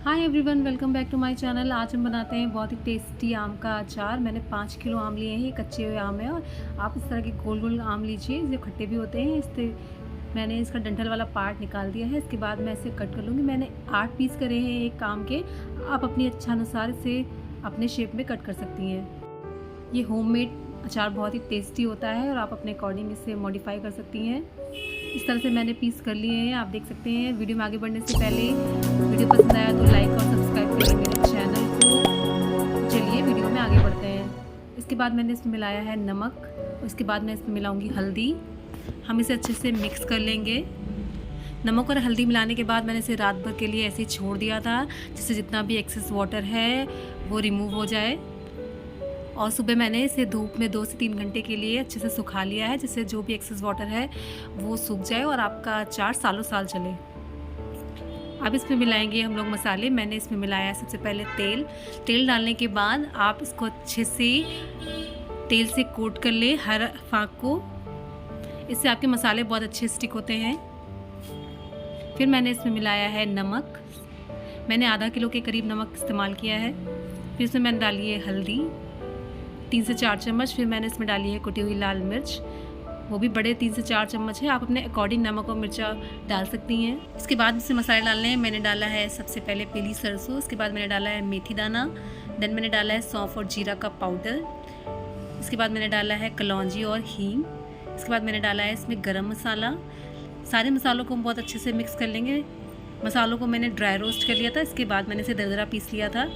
Hi everyone, welcome back to my channel. आज हम बनाते हैं बहुत ही टेस्टी आम का अचार। मैंने 5 किलो आम लिए हैं। ये कच्चे हुए आम है और आप इस तरह के गोल गोल आम लीजिए जो खट्टे भी होते हैं। इससे मैंने इसका डंठल वाला पार्ट निकाल दिया है। इसके बाद मैं इसे कट कर लूँगी। मैंने 8 पीस करे हैं एक आम के। आप अपनी इच्छानुसार इसे अपने शेप में कट कर सकती हैं। ये होममेड अचार बहुत ही टेस्टी होता है और आप अपने अकॉर्डिंग इसे मॉडिफाई कर सकती हैं। इस तरह से मैंने पीस कर लिए हैं, आप देख सकते हैं। वीडियो में आगे बढ़ने से पहले वीडियो पसंद आया तो लाइक और सब्सक्राइब करें मेरे चैनल को। चलिए वीडियो में आगे बढ़ते हैं। इसके बाद मैंने इसमें मिलाया है नमक। उसके बाद मैं इसमें मिलाऊंगी हल्दी। हम इसे अच्छे से मिक्स कर लेंगे। नमक और हल्दी मिलाने के बाद मैंने इसे रात भर के लिए ऐसे ही छोड़ दिया था, जिससे जितना भी एक्सेस वाटर है वो रिमूव हो जाए। और सुबह मैंने इसे धूप में 2 से 3 घंटे के लिए अच्छे से सुखा लिया है, जिससे जो भी एक्सेस वाटर है वो सूख जाए और आपका अचार सालों साल चले। अब इसमें मिलाएंगे हम लोग मसाले। मैंने इसमें मिलाया सबसे पहले तेल डालने के बाद आप इसको अच्छे से तेल से कोट कर ले हर फाँक को। इससे आपके मसाले बहुत अच्छे स्टिक होते हैं। फिर मैंने इसमें मिलाया है नमक। मैंने आधा किलो के करीब नमक इस्तेमाल किया है। फिर इसमें मैंने डाली है हल्दी 3 से 4 चम्मच। फिर मैंने इसमें डाली है कुटी हुई लाल मिर्च, वो भी बड़े 3 से 4 चम्मच है। आप अपने अकॉर्डिंग नमक और मिर्चा डाल सकती हैं। इसके बाद इसमें मसाले डालने हैं। मैंने डाला है सबसे पहले पीली सरसों, उसके बाद मैंने डाला है मेथी दाना, देन मैंने डाला है सौंफ और जीरा का पाउडर। इसके बाद मैंने डाला है कलौंजी और हींग। इसके बाद मैंने डाला है इसमें गरम मसाला। सारे मसालों को हम बहुत अच्छे से मिक्स कर लेंगे। मसालों को मैंने ड्राई रोस्ट कर लिया था, इसके बाद मैंने इसे दरदरा पीस लिया था।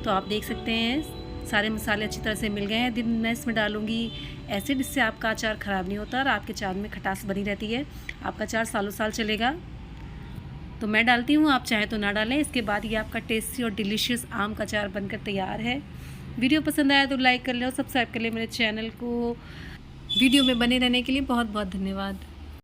तो आप देख सकते हैं सारे मसाले अच्छी तरह से मिल गए हैं। दिन मैं इसमें डालूंगी एसिड, इससे आपका अचार ख़राब नहीं होता और आपके अचार में खटास बनी रहती है। आपका अचार सालों साल चलेगा। तो मैं डालती हूँ, आप चाहें तो ना डालें। इसके बाद ये आपका टेस्टी और डिलीशियस आम का अचार बनकर तैयार है। वीडियो पसंद आया तो लाइक कर लें और सब्सक्राइब कर लें मेरे चैनल को। वीडियो में बने रहने के लिए बहुत बहुत धन्यवाद।